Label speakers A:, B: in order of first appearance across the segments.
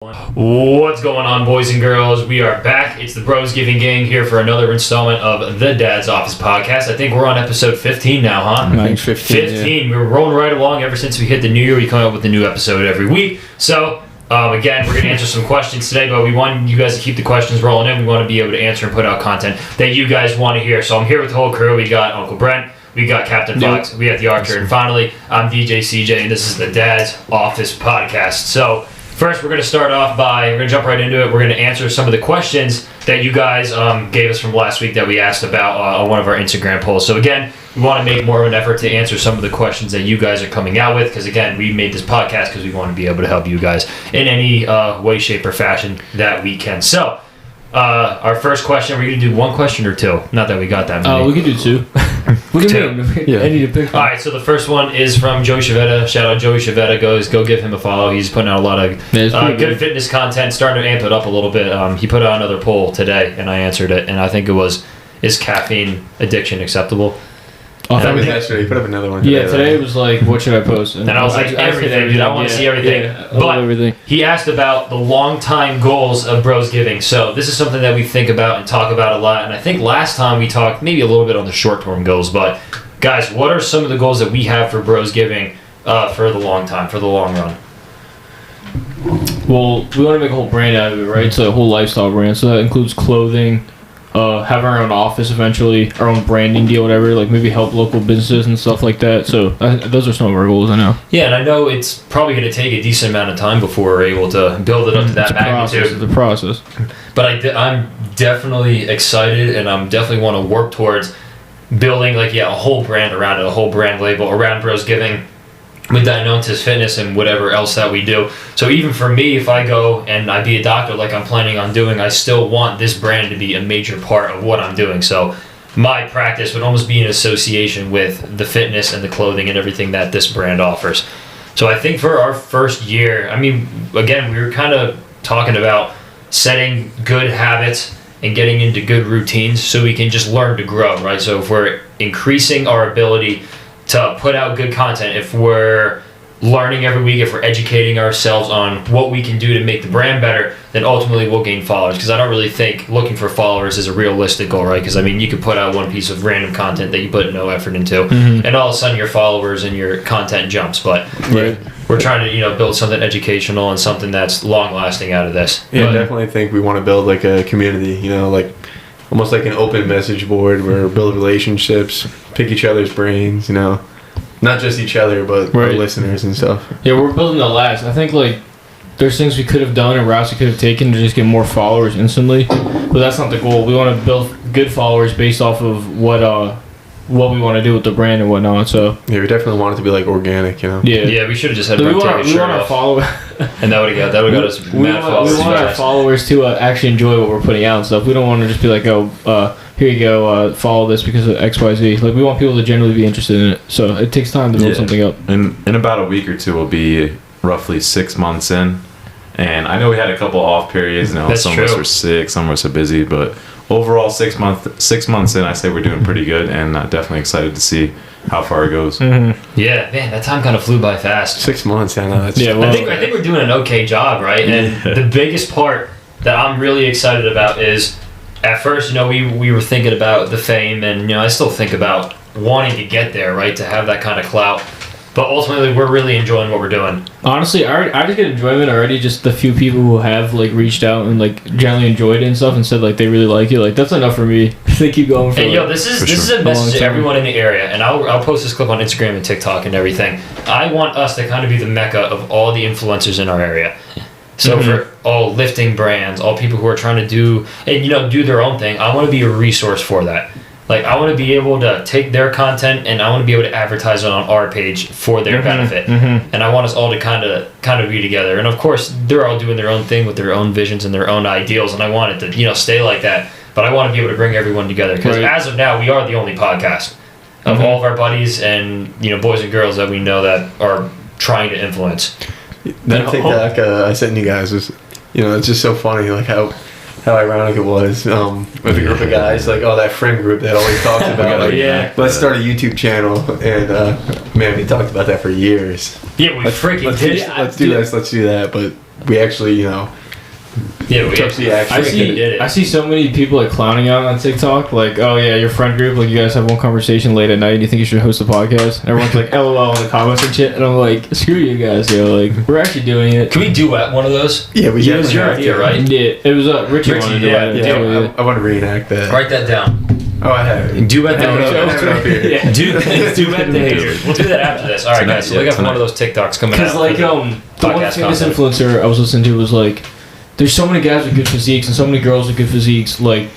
A: What's going on, boys and girls? We are back. It's the Bros Giving Gang here for another installment of the Dad's Office podcast. I think we're on episode 15 now, huh?
B: I think 15.
A: Yeah. We're rolling right along ever since we hit the new year. We come up with a new episode every week. So, again, we're going to answer some questions today, but we want you guys to keep the questions rolling in. We want to be able to answer and put out content that you guys want to hear. So I'm here with the whole crew. We got Uncle Brent. We got Captain Fox. We got the Archer. And finally, I'm DJ CJ, and this is the Dad's Office podcast. So, first, we're going to start off we're going to jump right into it. We're going to answer some of the questions that you guys gave us from last week that we asked about on one of our Instagram polls. So again, we want to make more of an effort to answer some of the questions that you guys are coming out with because again, we made this podcast because we want to be able to help you guys in any way, shape, or fashion that we can. So, our first question, we're going to do one question or two. Not that we got that many.
B: We could do two. We can do
A: Yeah.
B: I need to pick one.
A: Alright, so the first one is from Joey Shavetta. Shout out Joey Shavetta. Go give him a follow. He's putting out a lot of good fitness content, starting to amp it up a little bit. He put out another poll today, and I answered it, and I think it was, is caffeine addiction acceptable?
C: That was yesterday. You put up another one.
B: Today it was like, what should I post?
A: And I was like, everything, dude. I want to see everything. But
B: everything.
A: He asked about the long-time goals of Bros Giving. So this is something that we think about and talk about a lot. And I think last time we talked maybe a little bit on the short-term goals. But, guys, what are some of the goals that we have for Bros Giving for the long time, for the long run?
B: Well, we want to make a whole brand out of it, right? So a whole lifestyle brand. So that includes clothing, have our own office eventually, our own branding deal, whatever, like maybe help local businesses and stuff like that. So those are some of our goals, I know.
A: Yeah, and I know it's probably going to take a decent amount of time before we're able to build it up to that magnitude.
B: It's the process.
A: But I'm definitely excited, and I'm definitely want to work towards building a whole brand around it, a whole brand label around Bros Giving with Dinotis Fitness and whatever else that we do. So even for me, if I go and I be a doctor like I'm planning on doing, I still want this brand to be a major part of what I'm doing. So my practice would almost be in association with the fitness and the clothing and everything that this brand offers. So I think for our first year, I mean, again, we were kind of talking about setting good habits and getting into good routines so we can just learn to grow, right? So if we're increasing our ability to put out good content, if we're learning every week, if we're educating ourselves on what we can do to make the brand better, then ultimately we'll gain followers. Because I don't really think looking for followers is a realistic goal, right? Because I mean, you could put out one piece of random content that you put no effort into, and all of a sudden your followers and your content jumps. But we're trying to build something educational and something that's long lasting out of this.
C: Yeah, I definitely think we want to build like a community. Almost like an open message board where we build relationships, pick each other's brains, not just each other, but our listeners and stuff.
B: Yeah, we're building the last. I think there's things we could have done and routes we could have taken to just get more followers instantly, but that's not the goal. We want to build good followers based off of what we want to do with the brand and whatnot. So
C: yeah, we definitely want it to be like organic,
A: Yeah, we should have just had
B: we want our followers,
A: and that would have got us mad followers.
B: We want our followers to actually enjoy what we're putting out and stuff. We don't want to just be like, here you go, follow this because of XYZ. Like, we want people to generally be interested in it. So it takes time to build something up.
D: In about a week or two, we'll be roughly 6 months in. And I know we had a couple off periods. Some of us were sick, some of us are busy. But overall, 6 months in, I say we're doing pretty good. And definitely excited to see how far it goes.
A: Mm-hmm. Yeah, man, that time kind of flew by fast.
C: 6 months, I know.
A: I think we're doing an okay job, right? And the biggest part that I'm really excited about is, at first, we were thinking about the fame, and I still think about wanting to get there, right, to have that kind of clout. But ultimately, we're really enjoying what we're doing.
B: Honestly, I just get enjoyment already. Just the few people who have reached out and generally enjoyed it and stuff, and said they really like it. That's enough for me. They keep going for.
A: And this is a message to everyone in the area, and I'll post this clip on Instagram and TikTok and everything. I want us to kind of be the mecca of all the influencers in our area. So for all lifting brands, all people who are trying to do their own thing, I want to be a resource for that. I want to be able to take their content and I want to be able to advertise it on our page for their benefit. And I want us all to kind of be together. And of course, they're all doing their own thing with their own visions and their own ideals, and I want it to stay like that. But I want to be able to bring everyone together because as of now, we are the only podcast of all of our buddies and boys and girls that we know that are trying to influence.
C: That TikTok I sent you guys was, it's just so funny, how ironic it was with a group of guys, that friend group that always talks about, let's start a YouTube channel, and man, we talked about that for years.
A: Yeah, we freaking did.
C: Let's do this, let's do that, but we actually, you know,
A: Yeah, we
C: took the action.
B: I see so many people like clowning out on TikTok, like, oh yeah, your friend group, like you guys have one conversation late at night and you think you should host a podcast. And everyone's like, LOL in the comments and shit. And I'm like, screw you guys, yo. Like, we're actually doing it.
A: Can we duet one of those?
C: Yeah, we
A: It was your idea, right?
B: Yeah, it was Richie wanted to do it.
C: Yeah, I want to reenact that.
A: Write that down.
C: Oh, I have it.
A: Duet the
C: I have it up here.
B: Yeah.
A: Duet the haters. We'll do that after this. All right, guys. So we got one of those TikToks coming out.
B: Because like the one famous influencer I was listening to was like, there's so many guys with good physiques and so many girls with good physiques. Like,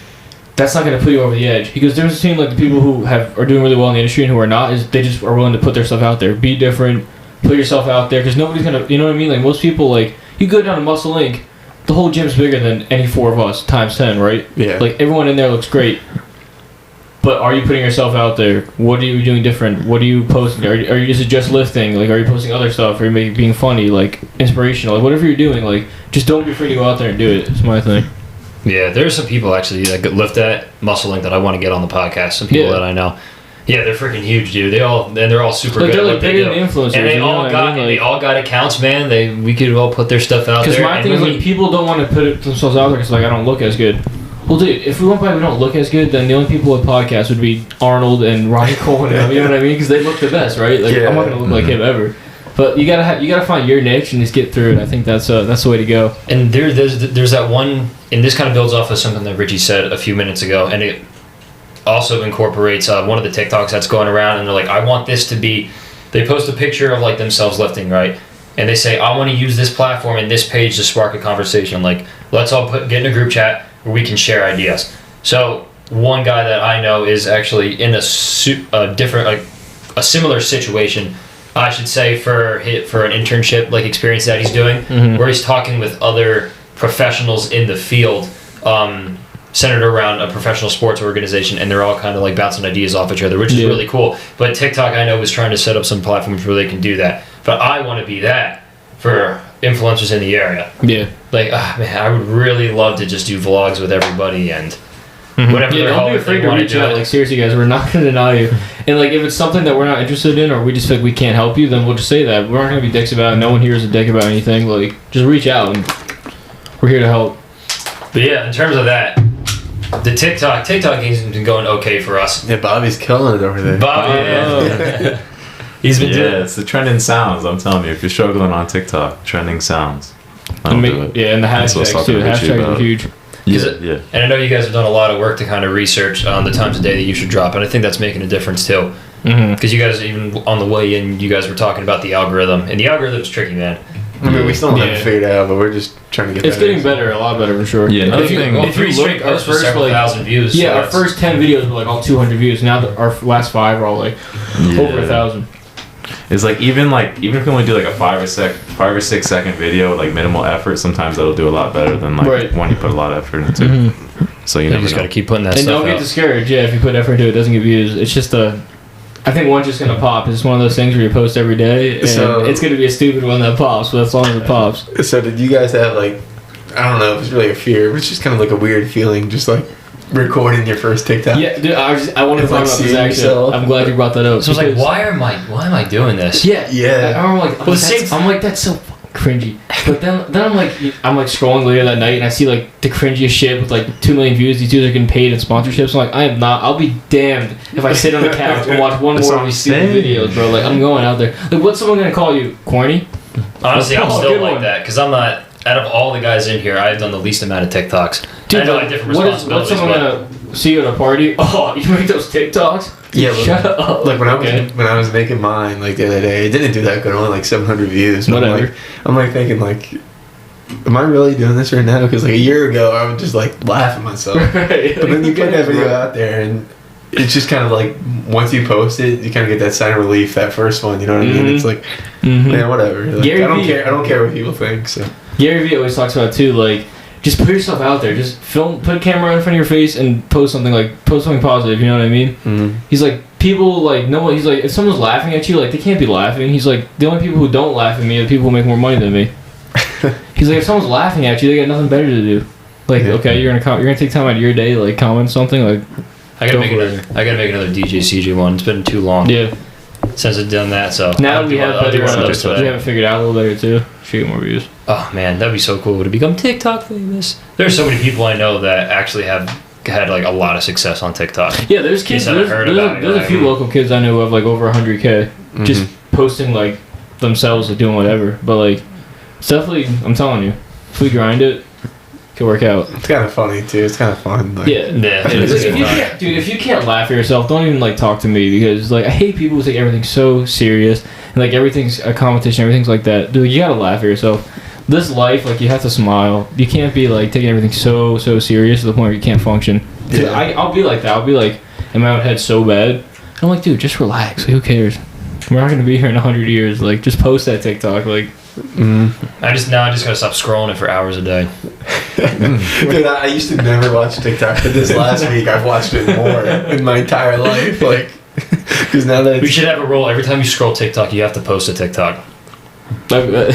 B: that's not gonna put you over the edge. Because there's a team like the people who are doing really well in the industry and who are not is they just are willing to put their stuff out there, be different, put yourself out there. Because nobody's gonna, you know what I mean? Like most people, like you go down to Muscle Inc. The whole gym's bigger than any four of us times 10, right?
C: Yeah.
B: Like everyone in there looks great. But are you putting yourself out there? What are you doing different? What are you posting? Are you just lifting? Like, are you posting other stuff? Are you being funny, like inspirational? Like, whatever you're doing, like, just don't be afraid to go out there and do it. It's my thing.
A: Yeah, there's some people actually that lift at Muscle Link that I want to get on the podcast. Some people that I know. Yeah, they're freaking huge, dude. They're all super good.
B: They're
A: at
B: like
A: what they
B: bigger
A: do.
B: than influencers.
A: And they all got accounts, man. We could all put their stuff out there.
B: Because my thing is like people don't want to put themselves out there because like I don't look as good. Well, dude, if we went by we don't look as good, then the only people with podcasts would be Arnold and Ronnie Coleman. You know what I mean? Because they look the best, right? Like I'm not gonna look like him ever. But you gotta find your niche and just get through it. I think that's the way to go.
A: And there's that one, and this kind of builds off of something that Richie said a few minutes ago, and it also incorporates one of the TikToks that's going around, and they're like, I want this to be. They post a picture of like themselves lifting, right? And they say, I want to use this platform and this page to spark a conversation. Like, let's all get in a group chat where we can share ideas. So one guy that I know is actually in a different, like a similar situation, I should say, for an internship like experience that he's doing, where he's talking with other professionals in the field, centered around a professional sports organization, and they're all kind of like bouncing ideas off each other, which is really cool. But TikTok, I know, was trying to set up some platforms where they can do that. But I want to be that for influencers in the area.
B: Yeah.
A: Like, man, I would really love to just do vlogs with everybody and whatever.
B: Yeah, don't be afraid to reach out. Like, seriously, guys, we're not going to deny you. And, like, if it's something that we're not interested in or we just feel like we can't help you, then we'll just say that. We aren't going to be dicks about it. No one here is a dick about anything. Like, just reach out and we're here to help.
A: But, yeah, in terms of that, the TikTok game's been going okay for us.
C: Yeah, Bobby's killing it over there.
A: Bobby, he's been doing it.
D: It's the trending sounds. I'm telling you, if you're struggling on TikTok, trending sounds. I'll do it.
B: Yeah, and the hashtags too. Hashtags are huge.
D: Yeah.
A: And I know you guys have done a lot of work to kind of research on the times of day that you should drop, and I think that's making a difference too. Because you guys, even on the way in, you guys were talking about the algorithm, and the algorithm's tricky, man.
C: I mean, we still haven't figured it out, but we're just trying to get.
B: It's getting better, a lot better for sure.
D: Yeah, another thing.
A: If you look, our first several thousand views.
B: Yeah,
A: so
B: our first 10 videos were like all 200 views. Now our last 5 are all like over 1,000.
D: It's like even if you only do like a 5 or 6 second video, like minimal effort, sometimes that'll do a lot better than like one you put a lot of effort into. So you never
A: just got to keep putting that
B: and
A: stuff
B: don't get
A: out.
B: discouraged. Yeah, if you put effort into it, doesn't get views. It's just I think one's just gonna pop. It's one of those things where you post every day, and it's gonna be a stupid one that pops. But as long as it pops.
C: So did you guys have like, I don't know if it's really a fear, but it's just kind of like a weird feeling, just like recording your first TikTok.
B: Yeah, dude, I want to talk about this actually.
C: Yourself.
B: I'm glad you brought that up.
A: So I was like, why am I doing this?
B: Yeah. I'm like, I'm like, that's so cringy. But then I'm like scrolling later that night and I see like the cringiest shit with like 2 million views. These dudes are getting paid in sponsorships. I'm like, I am not. I'll be damned if I sit on the couch and watch one more of these stupid videos, bro. Like, I'm going out there. Like, what's someone gonna call you? Corny?
A: Honestly, I'm still like that because I'm not. Out of all the guys in here, I've done the least amount of TikToks.
B: Dude,
A: I know I have different
B: what's
A: responsibilities.
B: someone gonna see you at a party? Oh, you make those TikToks?
C: Yeah,
B: Shut up.
C: Like when I was making mine like the other day, it didn't do that good, only like 700 views. But
B: Whatever.
C: I'm like thinking like, am I really doing this right now? Because like a year ago, I would just like laugh at myself.
B: Right.
C: But then you put that video out there, and it's just kind of like once you post it, you kind of get that sign of relief. That first one, you know what I mean? It's like, man, whatever. Like, I don't care. I don't care what people think. So
B: Gary Vee always talks about too, like, just put yourself out there. Just put a camera in front of your face and post something positive. You know what I mean? He's like, people like no one. He's like, if someone's laughing at you, like they can't be laughing. He's like, the only people who don't laugh at me are the people who make more money than me. He's like, if someone's laughing at you, they got nothing better to do. Like, okay, you're gonna take time out of your day, like comment something, like.
A: I gotta make another DJ CJ one. It's been too long.
B: Yeah.
A: Since I've done that, so
B: now we have better. We have it figured out a little better too. should get more views.
A: Oh man, that'd be so cool to become TikTok famous. There's so many people I know that actually have had like a lot of success on TikTok.
B: Yeah, there's kids. There's a few local kids I know who have like over 100K just posting like themselves like doing whatever. But like, it's definitely, I'm telling you, if we grind it could work out.
C: It's kind of funny too. It's kind of fun. Like,
A: yeah.
B: If you can't laugh at yourself, don't even like talk to me, because like I hate people who take everything so serious and like everything's a competition, everything's like that. Dude, you gotta laugh at yourself. This life, like, you have to smile. You can't be like taking everything so serious to the point where you can't function. Yeah. I'll be like that. I'll be like in my own head so bad. And I'm like, dude, just relax. Like, who cares? We're not gonna be here in 100 years. Like, just post that TikTok. Like,
A: I just gotta stop scrolling it for hours a day.
C: Dude, I used to never watch TikTok, but this last week I've watched it more in my entire life. Like, because now that
A: we should have a rule. Every time you scroll TikTok, you have to post a TikTok.
C: I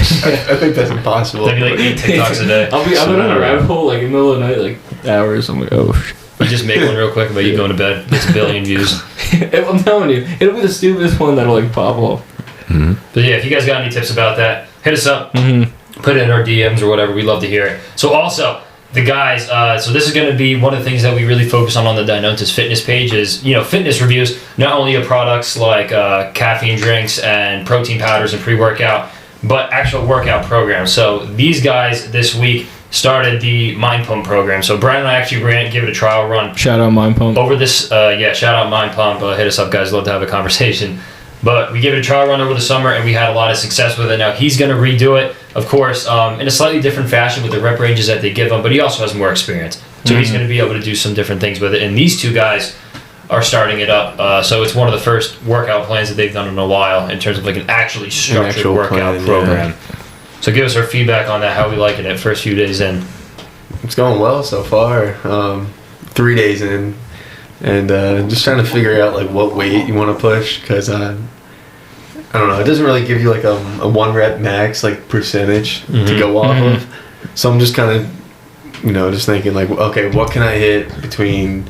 C: think that's impossible.
A: That'd be like 8 TikToks a day.
B: I'll be in a rabbit hole like in the middle of the night, like hours. I'm like, oh.
A: You just make one real quick about you going to bed. Gets 1 billion views.
B: I'm telling you, it'll be the stupidest one that'll like pop off.
A: Mm-hmm. But yeah, if you guys got any tips about that, hit us up. Put it in our DMs or whatever. We'd love to hear it. So also, the guys, so this is going to be one of the things that we really focus on the Dinotis Fitness page is, fitness reviews, not only of products like caffeine drinks and protein powders and pre-workout, but actual workout programs. So these guys this week started the Mind Pump program. So Brian and I actually give it a trial run.
B: Shout out Mind Pump.
A: Over this, shout out Mind Pump. Hit us up, guys. Love to have a conversation. But we gave it a trial run over the summer, and we had a lot of success with it. Now, he's going to redo it, of course, in a slightly different fashion with the rep ranges that they give him, but he also has more experience. So he's going to be able to do some different things with it. And these two guys are starting it up. So it's one of the first workout plans that they've done in a while in terms of like an actually structured workout program. Yeah. So give us our feedback on that, how we liking it first few days in.
C: It's going well so far. 3 days in. And just trying to figure out like what weight you want to push, because I don't know, it doesn't really give you like a 1 rep max like percentage to go off of. So I'm just kind of just thinking like, okay, what can I hit between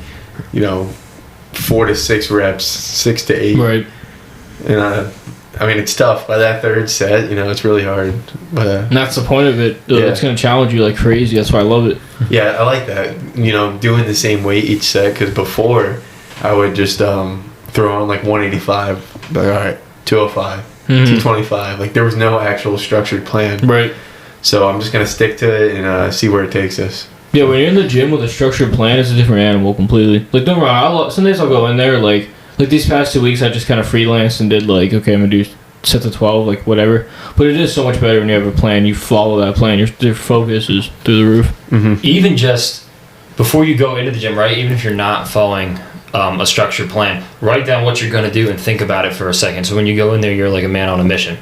C: 4 to 6 reps, 6 to 8,
B: right?
C: And I mean, it's tough by that third set. It's really hard. But
B: and that's the point of it. It's going to challenge you like crazy. That's why I love it.
C: Yeah, I like that. Doing the same weight each set, because before I would just throw on like 185. Like, all right, 205, 225. Like, there was no actual structured plan.
B: Right.
C: So I'm just going to stick to it and see where it takes us.
B: Yeah, when you're in the gym with a structured plan, it's a different animal completely. Like, don't get me wrong, some days I'll go in there, like these past 2 weeks I just kind of freelanced and did like, okay, I'm going to do set to 12, like whatever. But it is so much better when you have a plan. You follow that plan. Your focus is through the roof.
A: Even just before you go into the gym, right? Even if you're not following a structured plan, write down what you're going to do and think about it for a second. So when you go in there, you're like a man on a mission.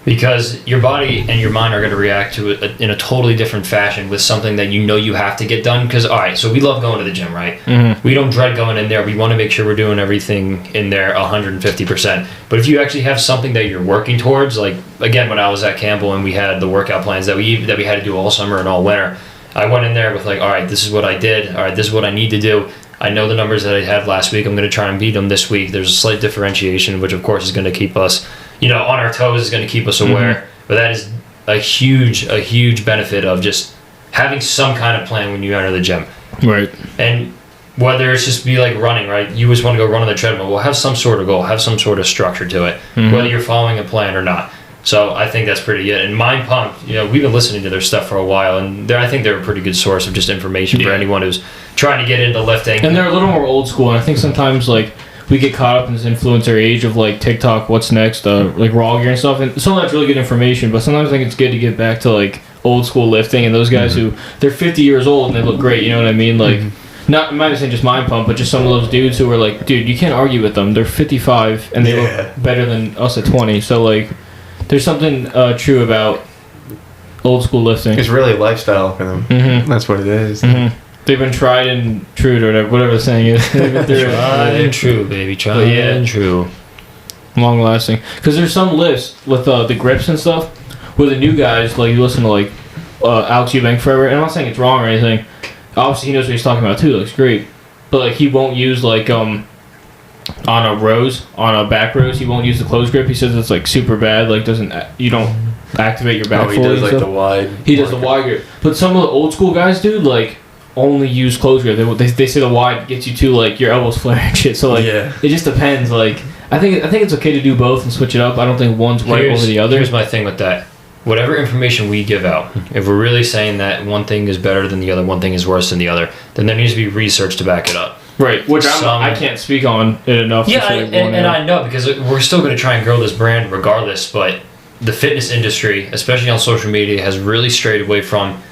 A: Because your body and your mind are going to react to it in a totally different fashion with something that you have to get done. Because, all right, so we love going to the gym, right? We don't dread going in there. We want to make sure we're doing everything in there 150%. But if you actually have something that you're working towards, like, again, when I was at Campbell and we had the workout plans that we had to do all summer and all winter, I went in there with like, all right, this is what I did. All right, this is what I need to do. I know the numbers that I had last week. I'm going to try and beat them this week. There's a slight differentiation, which, of course, is going to keep us on our toes, is going to keep us aware. But that is a huge benefit of just having some kind of plan when you enter the gym.
B: Right.
A: And whether it's just be like running, right? You just want to go run on the treadmill. Well, have some sort of goal, have some sort of structure to it, whether you're following a plan or not. So I think that's pretty good. And Mind Pump, we've been listening to their stuff for a while, and I think they're a pretty good source of just information for anyone who's trying to get into lifting.
B: And they're a little more old school, and I think sometimes like we get caught up in this influencer age of like TikTok, what's next, like raw gear and stuff, and some of that's really good information, but sometimes I think it's good to get back to like old school lifting, and those guys who they're 50 years old and they look great, you know what I mean? Like not I'm not saying just Mind Pump, but just some of those dudes who are like, dude, you can't argue with them. They're 55 and they look better than us at 20. So like there's something true about old school lifting.
C: It's really a lifestyle for them. That's what it is.
B: They've been tried and true or whatever the saying is. They've been through
A: tried and true, baby. Tried and true.
B: Long lasting. Because there's some lifts with the grips and stuff where the new guys, like you listen to like Alex Eubank forever, and I'm not saying it's wrong or anything. Obviously he knows what he's talking about too. It looks great. But like he won't use like on a back rows, he won't use the closed grip. He says it's like super bad. Like activate your back
C: he
B: fully.
C: does like the wide.
B: He does the wide grip. But some of the old school guys, dude, like only use close grip. They say the wide gets you to like your elbows flare and shit. So like it just depends. Like I think it's okay to do both and switch it up. I don't think one's right over the other.
A: Here's my thing with that. Whatever information we give out, if we're really saying that one thing is better than the other, one thing is worse than the other, then there needs to be research to back it up.
B: Right, which I can't speak on it enough.
A: Yeah, and I know because we're still going to try and grow this brand regardless, but the fitness industry, especially on social media, has really strayed away from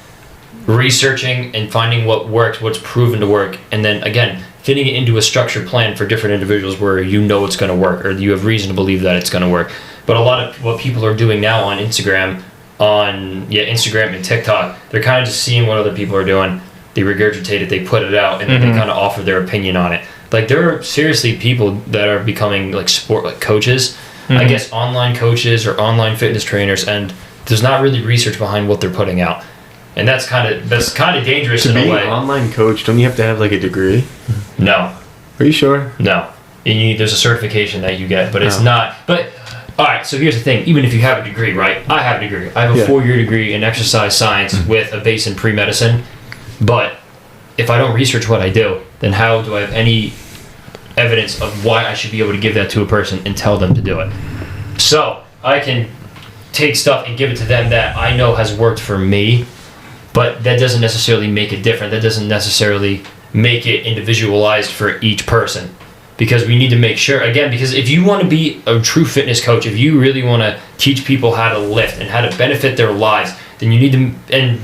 A: researching and finding what works, what's proven to work, and then again, fitting it into a structured plan for different individuals where you know it's going to work or you have reason to believe that it's going to work. But a lot of what people are doing now on Instagram and TikTok, they're kind of just seeing what other people are doing. They regurgitate it, they put it out, and then they kind of offer their opinion on it. Like there are seriously people that are becoming like coaches, I guess online coaches or online fitness trainers, and there's not really research behind what they're putting out, and that's kind of dangerous in a way.
C: To be an online coach, don't you have to have like a degree?
A: No.
C: Are you sure?
A: No. There's a certification that you get, but it's not. But all right, so here's the thing. Even if you have a degree, right? I have a degree. I have a 4-year degree in exercise science with a base in pre-medicine. But if I don't research what I do, then how do I have any evidence of why I should be able to give that to a person and tell them to do it? So I can take stuff and give it to them that I know has worked for me, but that doesn't necessarily make it different. That doesn't necessarily make it individualized for each person. Because we need to make sure, again, because if you want to be a true fitness coach, if you really want to teach people how to lift and how to benefit their lives, then you need to,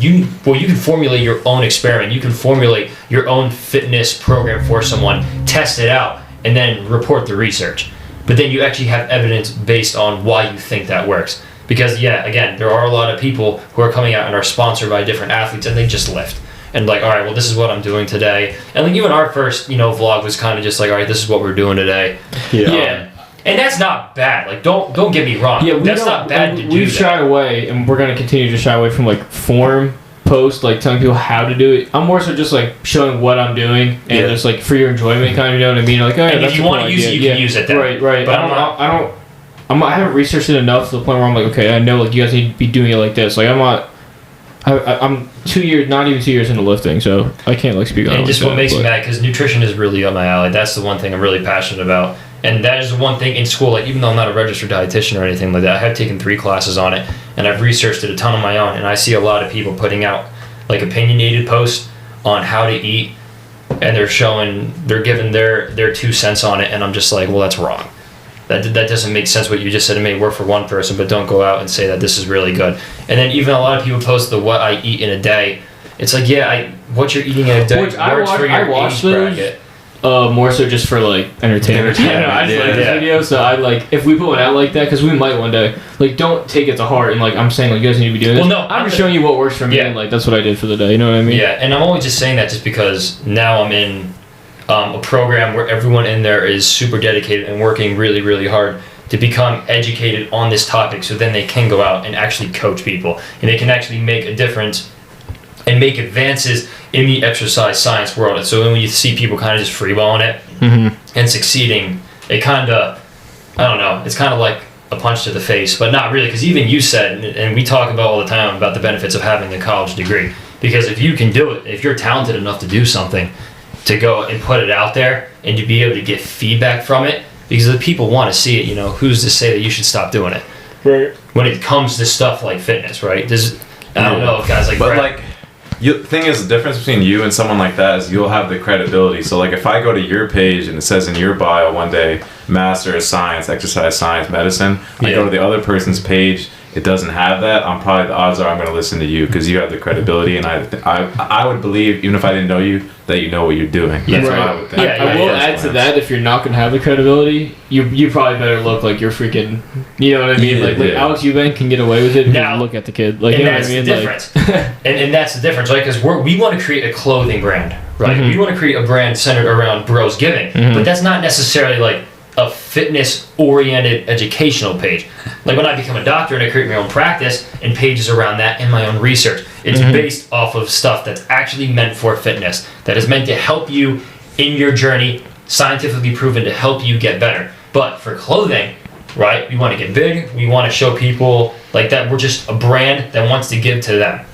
A: you can formulate your own experiment. You can formulate your own fitness program for someone, test it out, and then report the research. But then you actually have evidence based on why you think that works. Because, again, there are a lot of people who are coming out and are sponsored by different athletes, and they just lift. And like, all right, well, this is what I'm doing today. And like even our first, vlog was kind of just like, all right, this is what we're doing today. Yeah. And that's not bad. Like, don't get me wrong. Yeah, that's not bad to do.
B: We've shied away, and we're gonna continue to shy away from like form posts, like telling people how to do it. I'm more so just like showing what I'm doing, and just like for your enjoyment, kind of. You know what I mean? Like, oh,
A: and if you want to use it, you can use it. Then.
B: Right. But I haven't researched it enough to the point where I'm like, okay, I know like you guys need to be doing it like this. Like I'm 2 years, not even 2 years into lifting, so I can't like speak on it.
A: And just what makes me mad, because nutrition is really up my alley. That's the one thing I'm really passionate about. And that is the one thing in school, like even though I'm not a registered dietitian or anything like that, I have taken 3 classes on it, and I've researched it a ton on my own, and I see a lot of people putting out like opinionated posts on how to eat, and they're giving their 2 cents on it, and I'm just like, well, that's wrong. That doesn't make sense what you just said. It may work for one person, but don't go out and say that this is really good. And then even a lot of people post the what I eat in a day. It's like, what you're eating in a day works for your age bracket.
B: More so just for like entertainment. I just like this video, so I like if we put one out like that, because we might one day. Like, don't take it to heart, and like I'm saying, like you guys need to be doing this.
A: Well, no,
B: I'm just showing you what works for me, and like that's what I did for the day. You know what I mean?
A: Yeah, and I'm always just saying that just because now I'm in a program where everyone in there is super dedicated and working really, really hard to become educated on this topic, so then they can go out and actually coach people, and they can actually make a difference and make advances in the exercise science world. And so when you see people kind of just freeballing it and succeeding, it kind of, I don't know, it's kind of like a punch to the face, but not really, because even you said, and we talk about all the time about the benefits of having a college degree, because if you can do it, if you're talented enough to do something, to go and put it out there and to be able to get feedback from it, because the people want to see it, who's to say that you should stop doing it?
B: Right.
A: When it comes to stuff like fitness, right? I don't know if guys like
D: but
A: Brad,
D: the thing is, the difference between you and someone like that is you'll have the credibility. So like if I go to your page and it says in your bio one day, Master of Science, Exercise Science, Medicine, I go to the other person's page, it doesn't have that, the odds are I'm going to listen to you because you have the credibility, and I would believe, even if I didn't know you, that you know what you're doing.
A: Yeah,
D: that's
A: right.
D: what I would think.
B: I will add to that, if you're not going to have the credibility, you probably better look like you're freaking, you know what I mean? Like Alex Eubank can get away with it now, look at the kid. Like,
A: and
B: you know
A: that's
B: what I mean?
A: The difference. and that's the difference, right? Because we want to create a clothing brand, right? We want to create a brand centered around Bros Giving, but that's not necessarily like a fitness-oriented educational page. Like when I become a doctor and I create my own practice and pages around that and my own research, it's based off of stuff that's actually meant for fitness, that is meant to help you in your journey, scientifically proven to help you get better. But for clothing, right, we want to get big, we want to show people like that. We're just a brand that wants to give to them.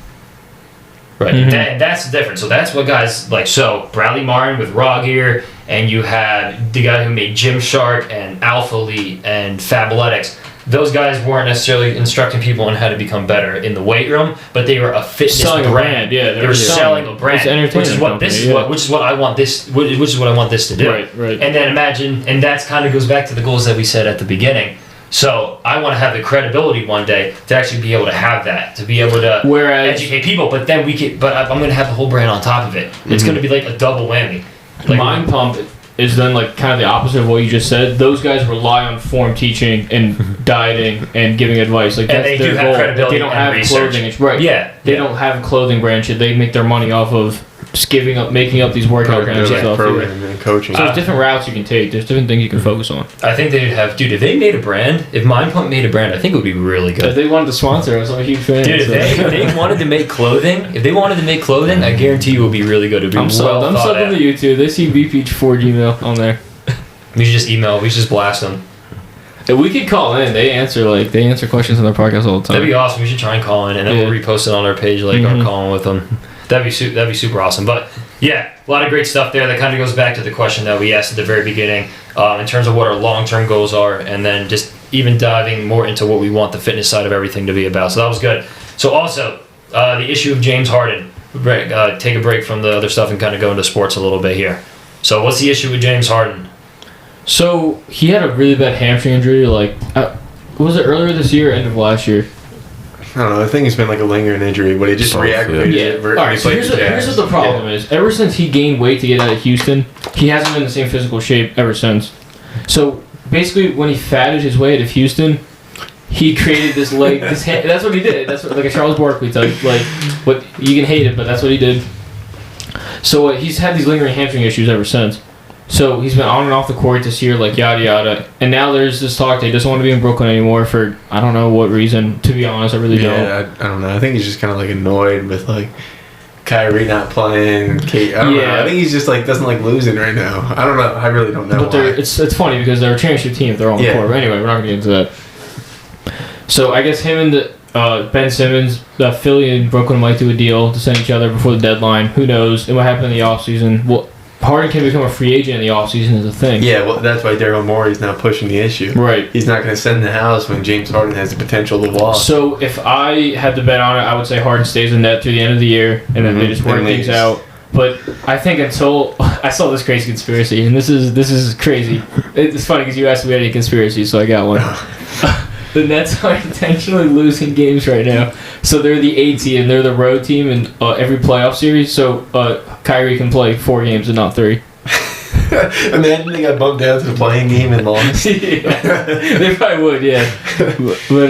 A: Right, that's the difference. So that's what guys like. So Bradley Martin with Raw Gear, and you had the guy who made Gymshark and Alpha Elite and Fabletics. Those guys weren't necessarily instructing people on how to become better in the weight room, but they were a fitness brand.
B: Yeah,
A: they were selling a brand, which is what I want this to do.
B: Right.
A: And then imagine, and that's kind of goes back to the goals that we said at the beginning. So I want to have the credibility one day to actually be able to have that, to be able to educate people. But then I'm going to have the whole brand on top of it. It's going to be like a double whammy. Like,
B: Mind Pump is then like kind of the opposite of what you just said. Those guys rely on form teaching and dieting and giving advice. Like,
A: and
B: that's
A: they
B: their
A: do
B: goal.
A: have credibility.
B: They don't
A: and
B: have
A: research.
B: clothing. Right.
A: Yeah.
B: They don't have a clothing brand shit. They make their money off of just making up these workout brands and stuff.
C: Program and coaching.
B: So there's different routes you can take. There's different things you can focus on.
A: I think they'd have, dude. If they made a brand, if Mind Pump made a brand, I think it would be really good.
B: If they wanted to sponsor us, I'm a huge fan.
A: Dude, if they wanted to make clothing, I guarantee you it would be really good. It'd be
B: I'm subbing to YouTube. They see VP4 Gmail on there.
A: We should just email. We should just blast them.
B: If we could call in, they answer questions on their podcast all the time.
A: That'd be awesome. We should try and call in, and then we'll repost it on our page, like our calling with them. That'd be super awesome. But yeah, a lot of great stuff there. That kind of goes back to the question that we asked at the very beginning, in terms of what our long-term goals are, and then just even diving more into what we want the fitness side of everything to be about. So that was good. So also the issue of James Harden. Take a break from the other stuff and kind of go into sports a little bit here. So what's the issue with James Harden?
B: So he had a really bad hamstring injury. Like, was it earlier this year or end of last year?
C: I don't know. I think it's been like a lingering injury, but he just reactivated it.
B: All right, so here's what the problem is. Ever since he gained weight to get out of Houston, he hasn't been in the same physical shape ever since. So basically, when he fatted his way out of Houston, he created this leg. That's what he did. That's what, like a Charles Barkley type. Like, what you can hate it, but that's what he did. So he's had these lingering hamstring issues ever since. So he's been on and off the court this year, like yada yada. And now there's this talk that he doesn't want to be in Brooklyn anymore for I don't know what reason. To be honest, I really don't.
C: Yeah, I don't know. I think he's just kind of like annoyed with like Kyrie not playing. And Kate, I don't know. I think he's just like doesn't like losing right now. I don't know. I really don't know.
B: But it's funny because they're a championship team if they're on the court. But anyway, we're not gonna get into that. So I guess him and Ben Simmons, Philly and Brooklyn might do a deal to send each other before the deadline. Who knows? It might happen in the offseason. Well, Harden can become a free agent in the offseason is a thing.
C: Yeah, well, that's why Daryl Morey's now pushing the issue.
B: Right.
C: He's not going to send the house when James Harden has the potential to walk.
B: So if I had to bet on it, I would say Harden stays in net through the end of the year, and then they just work things out. But I think until I saw this crazy conspiracy, and this is crazy. It's funny because you asked me any conspiracies, so I got one. The Nets are intentionally losing games right now. So they're the A team, they're the road team in every playoff series. So Kyrie can play 4 games and not 3.
C: Imagine they got bumped down to the playing game and lost.
B: Yeah, they probably would, yeah. But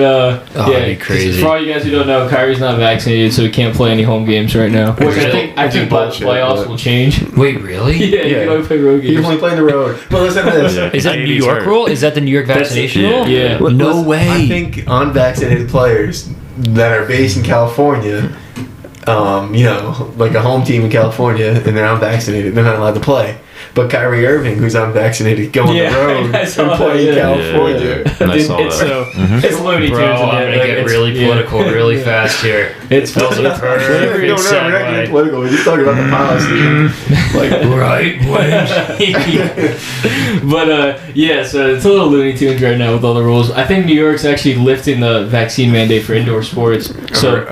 A: that'd be crazy.
B: For all you guys who don't know, Kyrie's not vaccinated, so he can't play any home games right now. Which I think playoffs will change.
A: Wait, really?
B: Yeah, you can only play road games.
C: You can only play in the road. But listen to this.
A: Is that New York rule? Is that the New York vaccination rule?
B: Yeah.
A: No way.
C: I think unvaccinated players that are based in California, like a home team in California, and they're unvaccinated, they're not allowed to play. But Kyrie Irving, who's unvaccinated, go on the road and play in California.
D: I saw that.
B: It's Looney Tunes.
A: I'm going to get really political really fast here.
B: It's
C: We're not getting political. We're just talking about the policy.
B: But so it's a little Looney Tunes right now with all the rules. I think New York's actually lifting the vaccine mandate for indoor sports. So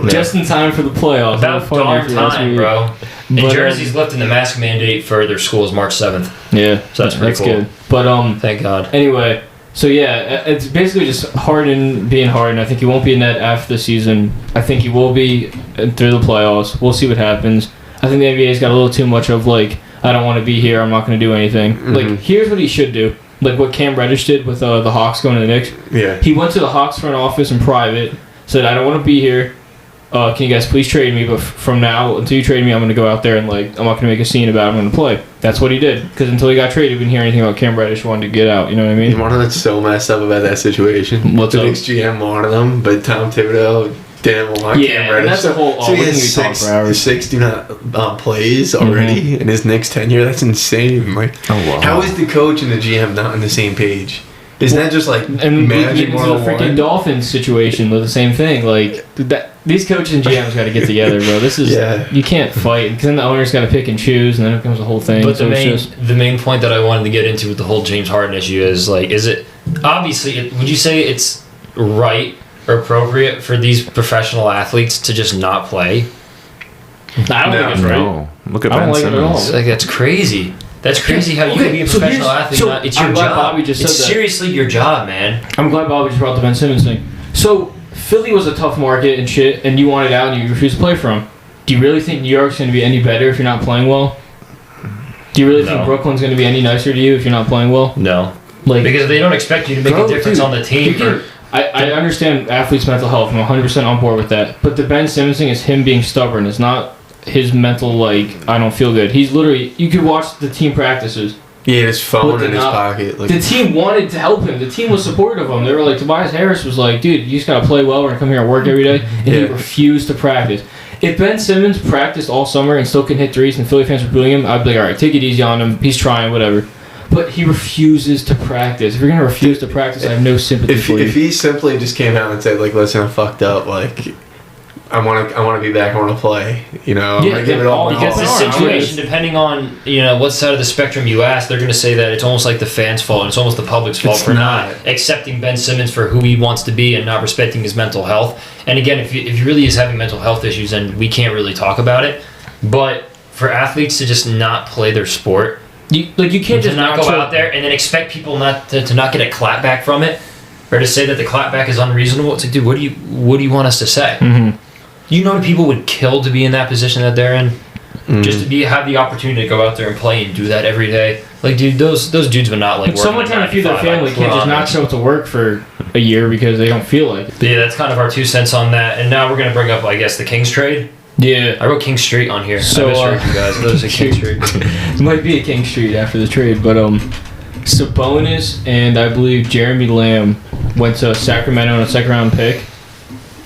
B: just in time for the playoffs.
A: About darn time, bro. And Jersey's lifting the mask mandate for their schools March 7th.
B: Yeah,
A: so that's pretty cool.
B: Good. But
A: thank God.
B: Anyway, so yeah, it's basically just Harden being Harden. I think he won't be in net after the season. I think he will be through the playoffs. We'll see what happens. I think the NBA's got a little too much of like, I don't want to be here. I'm not going to do anything. Mm-hmm. Like, here's what he should do. Like what Cam Reddish did with the Hawks going to the Knicks.
C: Yeah.
B: He went to the Hawks front office in private, said, I don't want to be here. Can you guys please trade me? But from now until you trade me, I'm going to go out there and I'm not going to make a scene about it. I'm going to play. That's what he did. Because until he got traded, we didn't hear anything about Cam Reddish wanting to get out. You know what I mean?
C: You want that's so messed up about that situation.
B: What's
C: the Knicks GM wanted them, but Tom Thibodeau didn't want Cam Reddish.
B: And that's the whole.
C: So he has 6 do not plays already in his Knicks tenure. That's insane. Like, how is the coach and the GM not on the same page? Isn't that just like
B: and
C: Magic
B: into the freaking
C: 101?
B: Dolphins situation with the same thing. Like these coaches and GMs got to get together, bro. This is you can't fight because then the owners got to pick and choose, and then it becomes a whole thing.
A: But
B: so
A: the main point that I wanted to get into with the whole James Harden issue is like, is it obviously? Would you say it's right or appropriate for these professional athletes to just not play?
B: I don't think it's right.
D: No. Look at
B: I don't
D: Ben
B: like it at all.
D: Simmons.
A: Like that's crazy. That's crazy how you can be a professional athlete. It's your
B: I'm glad
A: job.
B: Bobby just
A: It's
B: said that.
A: seriously your job, man.
B: I'm glad Bobby just brought the Ben Simmons thing. So Philly was a tough market and shit, and you wanted out and you refused to play for him. Do you really think New York's going to be any better if you're not playing well? Do you really think
A: No.
B: Brooklyn's going to be any nicer to you if you're not playing well?
A: No,
B: Like
A: because they don't expect you to make a difference on the team.
B: I understand athletes' mental health. I'm 100% on board with that. But the Ben Simmons thing is him being stubborn. It's not his mental, like, I don't feel good. He's literally, you could watch the team practices.
C: He had his phone
B: But
C: in his
B: not-
C: pocket. Like,
B: The team wanted to help him. The team was supportive of him. They were like, Tobias Harris was like, dude, you just got to play well. We're going to come here and work every day. And he
C: Yeah.
B: refused to practice. If Ben Simmons practiced all summer and still couldn't hit threes and Philly fans were booing him, I'd be like, all right, take it easy on him. He's trying, whatever. But he refuses to practice. If you're going to refuse to practice, I have no sympathy for you.
C: if he simply just came out and said, like, listen, I fucked up, like, I want to be back, I want to play, you know, I'm
B: Yeah,
C: gonna give it all.
A: Because the
B: All right,
A: situation, depending on what side of the spectrum you ask, they're going to say that it's almost like the fans' fault and it's almost the public's fault
C: It's
A: for
C: not.
A: not accepting Ben Simmons for who he wants to be and not respecting his mental health. And again, if he really is having mental health issues, then we can't really talk about it. But for athletes to just not play their sport,
B: You can't
A: to
B: just
A: not go out there and then expect people not to not get a clapback from it, or to say that the clapback is unreasonable. It's like, dude, what do you want us to say?
B: Mm-hmm.
A: You know, people would kill to be in that position that they're in. Just to have the opportunity to go out there and play and do that every day. Like, dude, those dudes would not like.
B: Like someone trying to feed their family can't just not show up to work for a year because they don't feel like it.
A: Yeah, that's kind of our 2 cents on that. And now we're gonna bring up, I guess, the Kings trade.
B: Yeah.
A: I wrote King Street on here.
B: So,
A: I misheard you guys. I thought it was a King Street.
B: It might be a King Street after the trade, but Sabonis and I believe Jeremy Lamb went to Sacramento on a second round pick,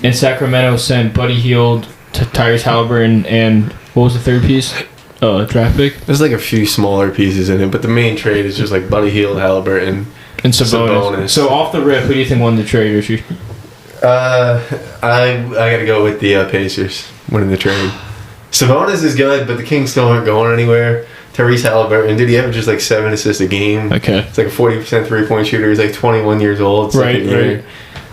B: and Sacramento sent Buddy Hield to Tyrese Halliburton and what was the third piece? Draft pick
C: There's like a few smaller pieces in it, but the main trade is just like Buddy Hield, Halliburton.
B: and Sabonis. So off the rip, who do you think won the trade, Richie?
C: I gotta go with the Pacers winning the trade. Sabonis is good, but the Kings still aren't going anywhere. Tyrese Halliburton, dude, he averages like 7 assists a game.
B: Okay.
C: It's like a 40% 3-point shooter. He's like 21 years old.
B: Right.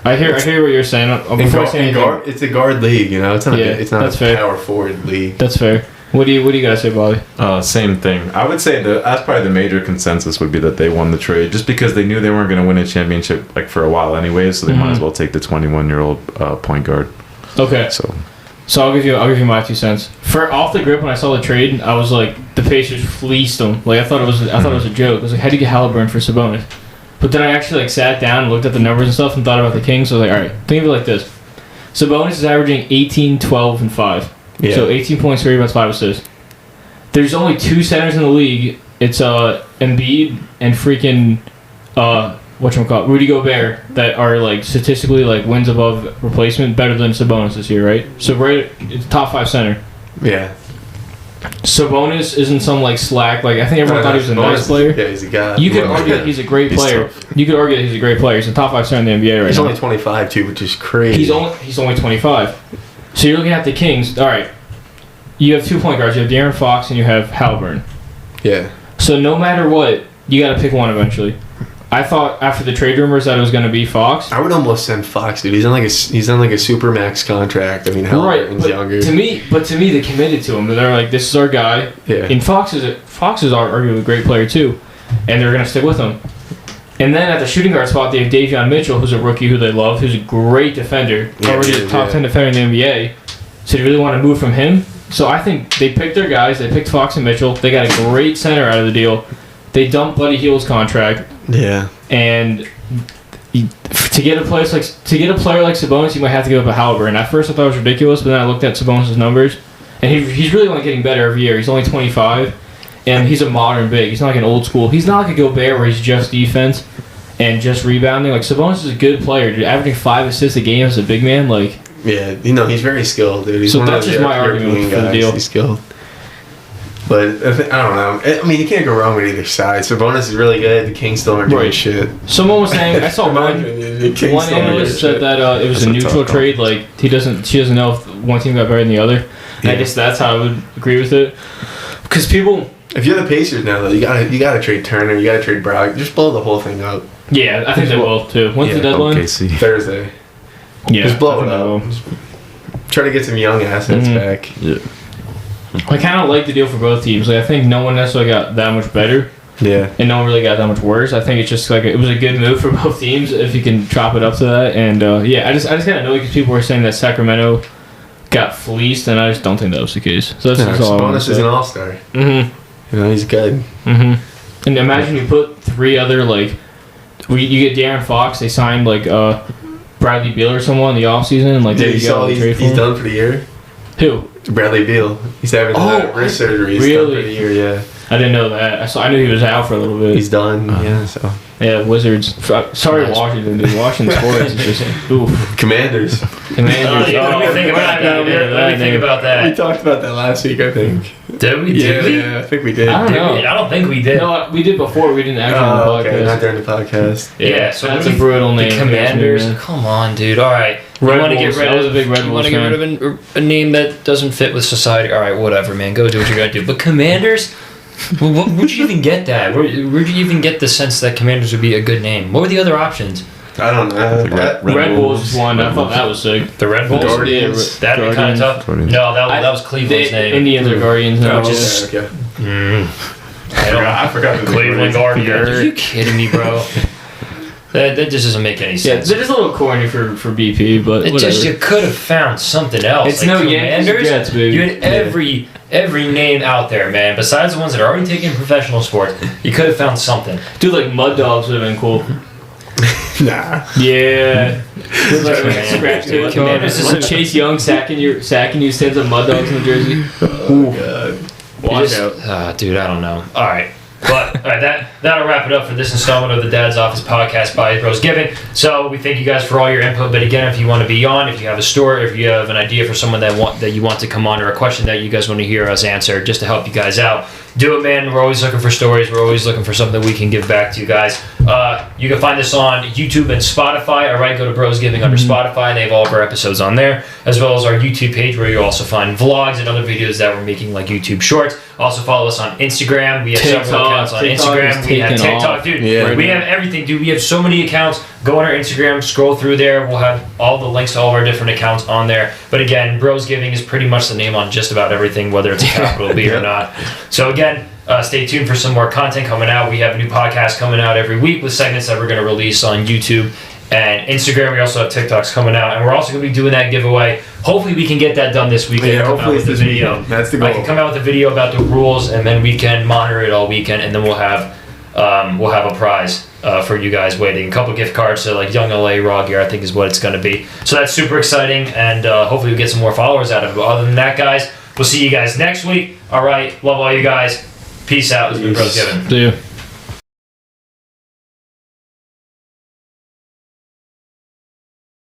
B: I hear what you're saying. Before I say anything,
C: It's a guard league, you know. It's not. It's not
B: that's
C: a
B: fair.
C: power forward league.
B: that's fair. What do you gotta say, Bobby?
D: Same thing. I would say that's probably the major consensus would be that they won the trade just because they knew they weren't going to win a championship like for a while anyways, so they might as well take the 21-year-old point guard.
B: Okay. So I'll give you my 2 cents. For off the grip when I saw the trade, I was like, the Pacers fleeced them. Like I thought it was a joke. I was like, how do you get Halliburton for Sabonis? But then I actually like sat down and looked at the numbers and stuff and thought about the Kings. So I was like, all right, think of it like this: Sabonis is averaging 18, 12, and 5.
C: Yeah.
B: So 18 points, 3 rebounds, 5 assists. There's only 2 centers in the league. It's Embiid and freaking whatchamacallit, Rudy Gobert, that are like statistically like wins above replacement better than Sabonis this year, right? So it's top 5 center.
C: Yeah.
B: Sabonis isn't some like slack. Like I think everyone thought he was a nice player.
C: Yeah, he's a guy.
B: You could argue that he's a great player. You could argue that he's a great player. He's a top 5 center in the NBA right
C: He's
B: now.
C: only 25 too, which is crazy.
B: He's only 25. So you're looking at the Kings. All right, you have 2 point guards. You have De'Aaron Fox and you have Halliburton.
C: Yeah.
B: So no matter what, you got to pick one eventually. I thought after the trade rumors that it was going to be Fox.
C: I would almost send Fox, dude. He's on like a supermax contract. I mean, Halliburton's
B: but
C: younger.
B: To me, they committed to him. They're like, this is our guy.
C: Yeah.
B: And Fox is arguably a great player too, and they're going to stick with him. And then at the shooting guard spot, they have Davion Mitchell, who's a rookie who they love, who's a great defender, already a top 10 defender in the NBA. So they really want to move from him. So I think they picked their guys. They picked Fox and Mitchell. They got a great center out of the deal. They dumped Buddy Hield's contract.
C: Yeah.
B: And to get a player like Sabonis, you might have to give up a Halliburton. At first, I thought it was ridiculous, but then I looked at Sabonis' numbers, and he's really only getting better every year. He's only 25, and he's a modern big. He's not like an old school. He's not like a Gobert where he's just defense and just rebounding. Like Sabonis is a good player, dude. Averaging 5 assists a game as a big man, like.
C: Yeah, he's very skilled, dude. He's
B: So
C: one
B: that's
C: of
B: just
C: the
B: my argument
C: European
B: for the
C: guys.
B: deal.
C: He's skilled. But I don't know. I mean, you can't go wrong with either side. Sabonis is really good. The Kings still aren't doing shit.
B: Someone was saying, I saw one analyst said that it was a neutral trade. Like she doesn't know if one team got better than the other. And I guess that's how I would agree with it. Because people,
C: if you're the Pacers now, though, you gotta trade Turner. You gotta trade Brogdon. Just blow the whole thing up.
B: Yeah, I think they will too. When's the deadline?
D: OKC.
C: Thursday.
B: Yeah,
C: just blow it up. Try to get some young assets back.
D: Yeah.
B: I kind of like the deal for both teams. Like I think no one necessarily got that much better.
C: Yeah.
B: And no one really got that much worse. I think it's just like it was a good move for both teams if you can chop it up to that. And I just kind of annoyed because people were saying that Sacramento got fleeced, and I just don't think that was the case. So that's all.
C: Sabonis is an all-star.
B: Mm-hmm.
C: You know, he's good.
B: Mm-hmm. And imagine you put three other you get De'Aaron Fox. They signed Bradley Beal or someone in the offseason. Like there you go.
C: He's done for the year.
B: Who?
C: Bradley Beal. He's having wrist surgery. He's done for the year. Yeah.
B: I didn't know that. I knew he was out for a little bit.
C: He's done. So.
B: Yeah, Wizards. Sorry, Washington, dude. Washington sports is just oof.
C: Commanders.
A: Let me think about that.
C: We talked about that last week, I think.
A: Did we?
C: Yeah, I think we did.
B: I don't know.
A: I don't think we did.
B: No, we did before. We didn't actually on the podcast.
C: Okay, not during the podcast.
A: Yeah, so
B: that's a brutal name.
A: The Commanders. Come on, dude. All right.
B: Red Wolves. I was a big Red Wolves fan.
A: You want to get rid of a name that doesn't fit with society? All right, whatever, man. Go do what you got to do. But Commanders. Well, where'd you even get that? Where'd you even get the sense that Commanders would be a good name? What were the other options?
C: I don't know.
B: Red Wolves one. I thought that was sick.
A: The Red Wolves?
C: Guardians.
A: That'd be kind of tough.
D: Guardians.
A: No, that was Cleveland's name.
B: Indians or Guardians.
A: No,
B: just
C: I forgot the
A: Cleveland Guardians. Are you kidding me, bro? That just doesn't make any sense.
B: Yeah, they're just a little corny for BP, but
A: it just, you could have found something else.
B: It's no Yankees, Jets, baby.
A: You had every name out there, man. Besides the ones that are already taking professional sports, you could have found something.
B: Dude, like Mud Dogs would have been cool.
C: Nah.
B: Yeah. Commanders. Chase Young sacking you, stands up Mud Dogs in New Jersey.
C: Oh, God.
B: Watch out.
A: Dude, I don't know. All right. But that'll wrap it up for this installment of the Dad's Office podcast by Bros Giving. So we thank you guys for all your input. But again, if you want to be on, if you have a story, if you have an idea for someone that you want to come on, or a question that you guys want to hear us answer, just to help you guys out, do it, man. We're always looking for stories. We're always looking for something we can give back to you guys. You can find us on YouTube and Spotify. All right, go to Bros Giving under Spotify. They have all of our episodes on there, as well as our YouTube page, where you'll also find vlogs and other videos that we're making, like YouTube Shorts. Also follow us on Instagram. We have several accounts on Instagram. We have TikTok, dude.
C: Yeah.
A: We have everything, dude. We have so many accounts. Go on our Instagram, scroll through there. We'll have all the links to all of our different accounts on there. But again, Bros Giving is pretty much the name on just about everything, whether it's a capital B or not. So again, stay tuned for some more content coming out. We have a new podcast coming out every week with segments that we're going to release on YouTube and Instagram. We also have TikToks coming out, and we're also going to be doing that giveaway. Hopefully we can get that done this weekend.
C: Yeah, hopefully it's this
A: video.
C: That's the goal.
A: I can come out with a video about the rules, and then we can monitor it all weekend, and then we'll have a prize for you guys waiting. A couple gift cards to like Young LA Raw Gear, I think is what it's going to be. So that's super exciting, and hopefully we get some more followers out of it. But other than that, guys, we'll see you guys next week. All right, love all you guys. Peace out. This has been Bros Giving.
B: See you.